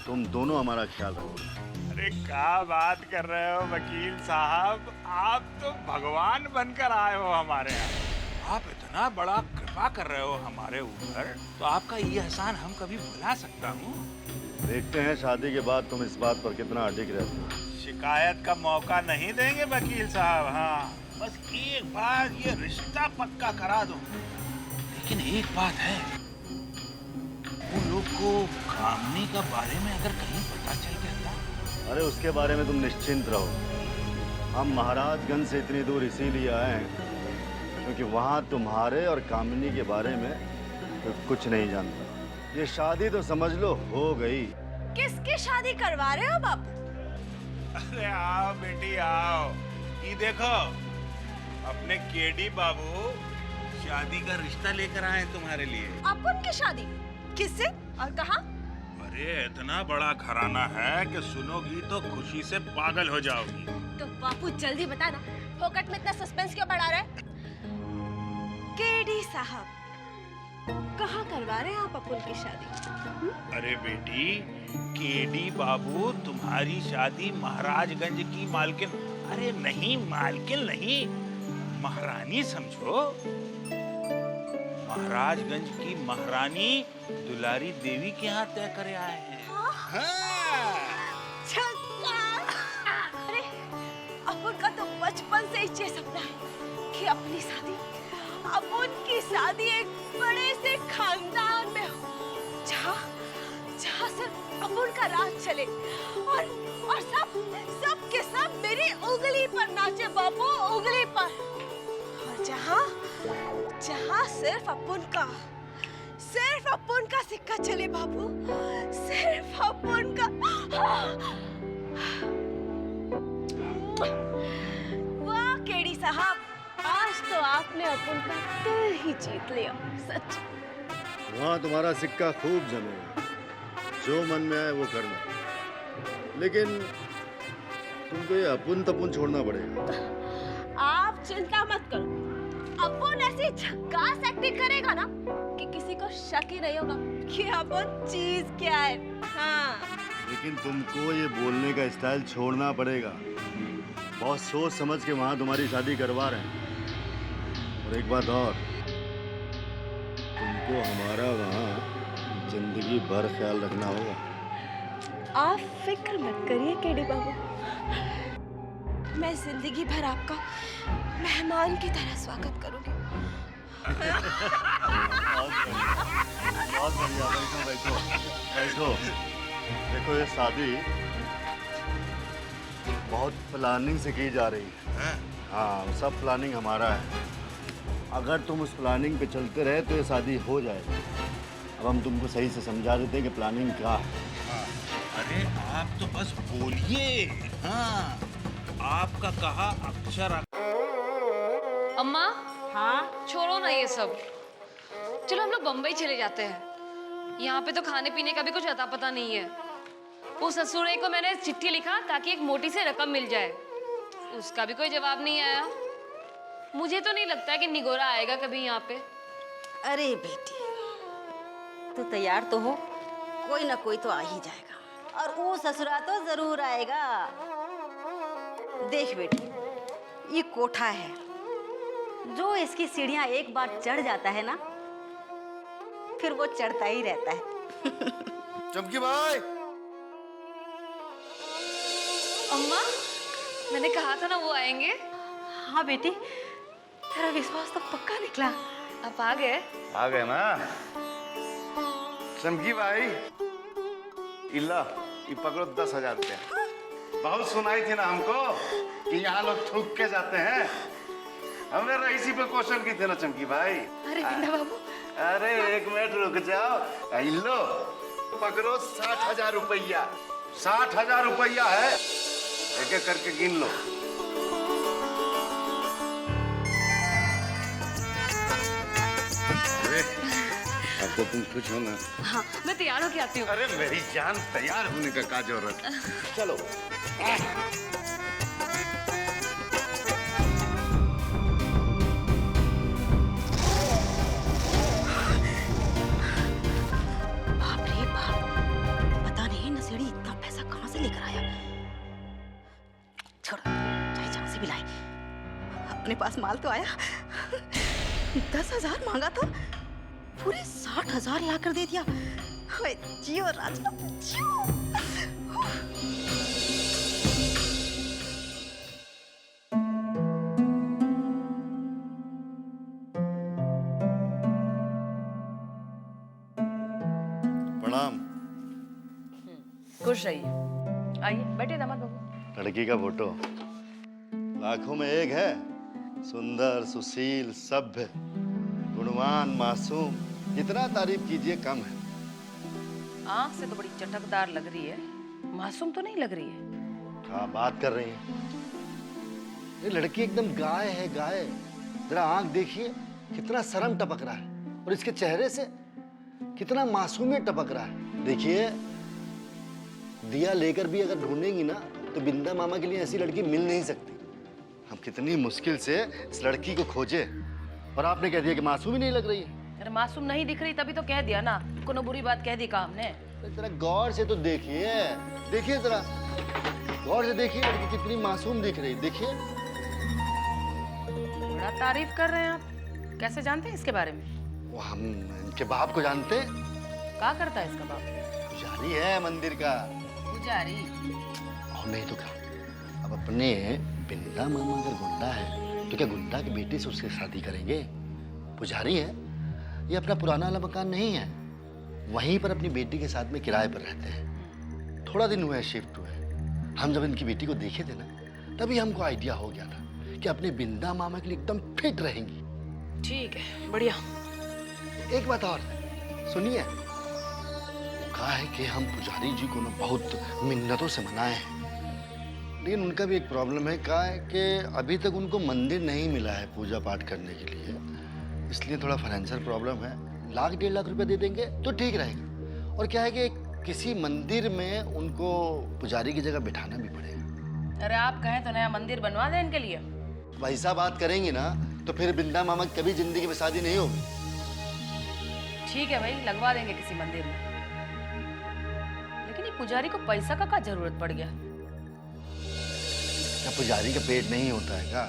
M: तुम दोनों हमारा ख्याल रखो।
N: अरे क्या बात कर रहे हो वकील साहब, आप तो भगवान बनकर आए हो हमारे यहाँ। आप इतना बड़ा कृपा कर रहे हो हमारे ऊपर, तो आपका ये एहसान हम कभी भुला सकता हूँ?
M: देखते हैं शादी के बाद तुम इस बात पर कितना अडिग रहते हो।
N: शिकायत का मौका नहीं देंगे वकील साहब। हाँ, बस एक बार ये रिश्ता पक्का करा दो। लेकिन एक बात है, उन लोग को कामनी का बारे में अगर कहीं पता चल गया था?
M: अरे उसके बारे में तुम निश्चिंत रहो। हम महाराजगंज से इतनी दूर इसीलिए आए हैं क्योंकि वहाँ तुम्हारे और कामिनी के बारे में तो कुछ नहीं जानता। ये शादी तो समझ लो हो गई।
C: किसकी शादी करवा रहे हो बापू?
N: अरे आओ बेटी आओ, ये देखो अपने केडी बाबू शादी का रिश्ता लेकर आए तुम्हारे लिए।
O: अपन की शादी? किससे और कहाँ?
N: अरे इतना बड़ा घराना है कि सुनोगी तो खुशी से पागल हो जाओगी।
O: तो बापू जल्दी बता ना, फोकट में इतना सस्पेंस क्यों बढ़ा रहे हैं? केडी साहब, कहाँ करवा रहे हैं आप अपन की शादी?
N: अरे बेटी, केडी बाबू तुम्हारी शादी महाराजगंज की मालकिन, अरे नहीं मालकिन नहीं, महारानी समझो, महाराजगंज की महारानी दुलारी देवी के यहाँ तय करे आए हैं।
O: अरे अपन का तो बचपन से ही ये सपना है कि अपनी शादी, अपन की शादी एक बड़े से खानदान में हो, जहाँ सिर्फ अपन का राज चले और सब के सब मेरी उंगली पर नाचे बाबू, उंगली पर। और जहाँ सिर्फ अपन का सिक्का चले बाबू, सिर्फ अपन का। वाह केडी साहब, आज तो आपने अपन का दिल ही जीत लिया, सच।
M: वहाँ तुम्हारा सिक्का खूब जमेगा, जो मन में आए वो करना, लेकिन तुमको ये अपुन तपुन छोड़ना पड़ेगा।
O: आप चिंता मत करो, अपन ऐसी झकास एक्टिंग करेगा ना कि किसी को शक ही नहीं होगा कि अपन चीज क्या है। हाँ।
M: लेकिन तुमको ये बोलने का स्टाइल छोड़ना पड़ेगा। बहुत सोच समझ के वहाँ तुम्हारी शादी करवा रहे हैं। और एक बात और, तुमको हमारा वहाँ जिंदगी भर ख्याल रखना होगा।
O: आप फिक्र मत करिए केडी बाबू, मैं जिंदगी भर आपका मेहमान की तरह स्वागत करूंगी।
M: बहुत बढ़िया, बैठो बैठो। देखो ये शादी बहुत प्लानिंग से की जा रही है। हाँ, सब प्लानिंग हमारा है। अगर तुम उस प्लानिंग पे चलते रहे तो ये शादी हो जाएगी। अब हम तुमको सही से समझा देते हैं कि प्लानिंग क्या है।
N: अरे आप तो बस बोलिए। हाँ, आपका कहा अक्षर।
A: अम्मा, हाँ छोड़ो ना ये सब, चलो हम लोग बम्बई चले जाते हैं। यहाँ पे तो खाने पीने का भी कुछ अता पता नहीं है। वो ससुरे को मैंने चिट्ठी लिखा ताकि एक मोटी सी रकम मिल जाए, उसका भी कोई जवाब नहीं आया। मुझे तो नहीं लगता है कि निगोरा आएगा कभी यहाँ पे।
P: अरे बेटी, तू तैयार तो हो, कोई ना कोई तो आ ही जाएगा, और वो ससुरा तो जरूर आएगा। देख बेटी, ये कोठा है, जो इसकी सीढ़ियां एक बार चढ़ जाता है ना, फिर वो चढ़ता ही रहता है।
M: चमकी भाई।
A: अम्मा, मैंने कहा था ना वो आएंगे।
P: हाँ बेटी, तेरा विश्वास तो पक्का निकला।
A: आप आ गए?
M: आ गए ना चमकी भाई। इल्ला, ये पकड़ो 10,000 रुपया। बहुत सुनाई थी ना हमको कि यहाँ लोग थूक के जाते हैं। हमने रईसी पे क्वेश्चन की थे ना चमकी भाई।
A: अरे बिन्ना बाबू,
M: अरे एक मिनट रुक जाओ। इल्लो, पकड़ो 60,000 रुपया। 60,000 रुपया है, एक एक करके गिन लो। अब तो तुम खुश हो ना?
A: हाँ, मैं तैयार होके आती हूँ।
M: अरे मेरी जान, तैयार होने का क्या जरूरत? चलो।
P: बाप रे बाप, पता नहीं नशेड़ी इतना पैसा कहाँ से लेकर आया। छोड़, चाहे जहाँ से भी लाए, अपने पास माल तो आया। 10,000 मांगा था, पूरे 60,000 ला कर दे दिया। जियो राजा, जियो।
M: प्रणाम।
A: खुश रहिए, आइए बैठिए दामाद बाबू।
M: लड़की का फोटो लाखों में एक है, सुंदर, सुशील, सभ्य, गुणवान, मासूम। जितना तारीफ कीजिए कम है।
A: आँख से तो बड़ी चटकदार लग रही है, मासूम तो नहीं लग रही है।
M: क्या बात कर रही हैं? ये लड़की एकदम गाय है, गाय। जरा आंख देखिए, कितना शर्म टपक रहा है, और इसके चेहरे से कितना मासूमियत टपक रहा है। देखिए, दिया लेकर भी अगर ढूंढेंगी ना तो बिंदा मामा के लिए ऐसी लड़की मिल नहीं सकती। हम कितनी मुश्किल से इस लड़की को खोजे, और आपने कह दिया कि मासूम ही नहीं लग रही है।
A: अरे मासूम नहीं दिख रही तभी तो कह दिया ना, कोनो बुरी बात कह दी का हमने।
M: जरा गौर से तो देखिए, देखिए जरा गौर से देखिए, लड़की कितनी मासूम दिख रही। देखिए,
A: बड़ा तारीफ कर रहे हैं आप। कैसे जानते हैं इसके बारे में?
M: वो हम इनके बाप को जानते।
A: क्या करता है इसका बाप?
M: पुजारी है मंदिर का।
A: पुजारी?
M: और नहीं तो क्या। अब अपने बिंदा मामा अगर गुंडा है तो क्या गुंडा की बेटी से उसकी शादी करेंगे? पुजारी है, ये अपना पुराना वाला मकान नहीं है, वहीं पर अपनी बेटी के साथ में किराए पर रहते हैं। थोड़ा दिन हुए शिफ्ट हुए। हम जब इनकी बेटी को देखे थे ना, तभी हमको आइडिया हो गया था कि अपने बिंदा मामा के लिए एकदम फिट रहेंगी।
A: ठीक है, बढ़िया।
M: एक बात और सुनिए, कहा है कि हम पुजारी जी को ना बहुत मिन्नतों से मनाए हैं, लेकिन उनका भी एक प्रॉब्लम है। कहा है कि अभी तक उनको मंदिर नहीं मिला है पूजा पाठ करने के लिए, इसलिए थोड़ा फाइनेंशियल प्रॉब्लम है। 1-1.5 लाख रुपए दे देंगे तो ठीक रहेगा। और क्या है कि किसी मंदिर में उनको पुजारी की जगह बिठाना भी पड़ेगा।
A: अरे आप कहें तो नया मंदिर बनवा दें इनके लिए।
M: वैसा बात करेंगे ना तो फिर बिंदा मामा की कभी जिंदगी में शादी नहीं होगी।
A: ठीक है भाई, लगवा देंगे किसी मंदिर में। लेकिन ये पुजारी को पैसा का क्या जरूरत पड़ गया?
M: क्या पुजारी का पेट नहीं होता है क्या?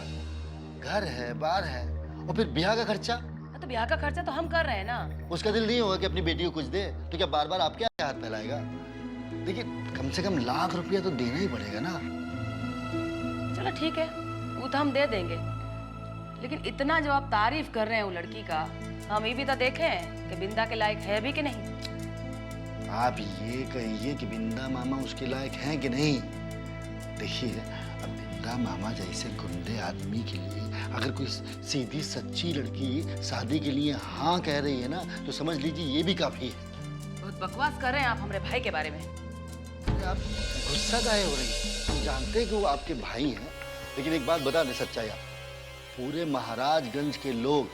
M: घर है, बार है, और फिर ब्याह का खर्चा।
A: तो ब्याह का खर्चा तो हम कर रहे हैं ना।
M: उसका दिल नहीं होगा कि अपनी बेटी को कुछ दे, तो क्या बार बार आपके हाथ फैलाएगा? देखिए, कम से कम 1 लाख रुपया तो देना ही पड़ेगा ना।
A: चलो ठीक है, वो तो हम दे देंगे, लेकिन इतना जो आप तारीफ कर रहे हैं वो लड़की का, हम ये भी तो देखें कि बिंदा के लायक है भी कि नहीं।
M: आप ये कहिए कि बिंदा मामा उसके लायक हैं कि नहीं। देखिए, अब बिंदा मामा जैसे गुंडे आदमी के लिए अगर कोई सीधी सच्ची लड़की शादी के लिए हाँ कह रही है ना, तो समझ लीजिए ये भी काफी है।
A: बहुत बकवास कर रहे हैं आप हमारे भाई के बारे में।
M: आप गुस्सा काहे हो रही हैं? हम जानते हैं कि वो आपके भाई हैं, लेकिन एक बात बता दें सच्चाई, आप पूरे महाराजगंज के लोग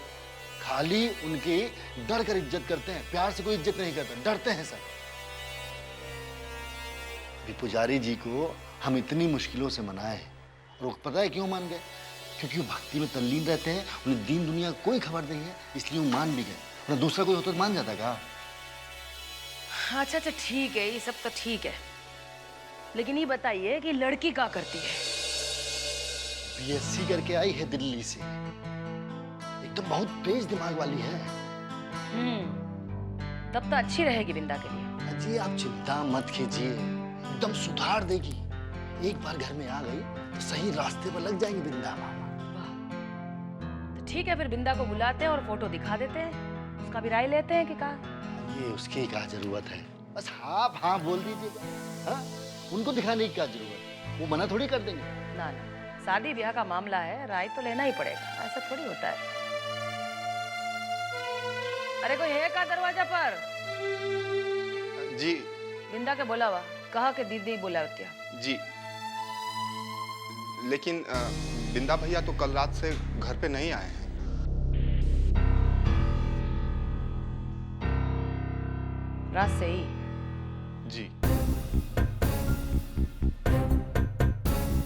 M: खाली उनके डर कर इज्जत करते हैं, प्यार से कोई इज्जत नहीं करते, डरते हैं सब। पुजारी जी को हम इतनी मुश्किलों से मनाए हैं, और वो पता है क्यों मान गए? क्योंकि वो भक्ति में तल्लीन रहते हैं, उन्हें दीन दुनिया कोई खबर नहीं है, इसलिए वो मान भी गए। और दूसरा कोई होता तो मान जाता क्या?
A: अच्छा अच्छा ठीक है, ये सब तो ठीक है, लेकिन ये बताइए कि लड़की क्या करती है?
M: BSc करके आई है दिल्ली से, एकदम बहुत तेज दिमाग वाली है।
A: तब तो अच्छी रहेगी बिंदा के लिए।
M: जी आप चिंता मत कीजिए, एकदम सुधार देगी। एक बार घर में आ गई तो सही रास्ते पर लग जाएंगी बिंदा मामा।
A: तो ठीक है, फिर बिंदा को बुलाते हैं और फोटो दिखा देते हैं, उसका भी राय लेते हैं कि कहा।
M: ये उसकी क्या जरूरत है, बस हाँ बोल दीजिएगा। हाँ, उनको दिखाने की क्या जरूरत, वो मना थोड़ी कर देंगे।
A: ना ना, शादी ब्याह का मामला है, राय तो लेना ही पड़ेगा, ऐसा थोड़ी होता है। अरे कोई है का दरवाजा पर?
H: जी।
A: बिंदा के बोलावा, कहा कि दीदी बोला क्या?
H: जी, लेकिन बिंदा भैया तो कल रात से घर पे नहीं आए हैं।
A: रात से ही?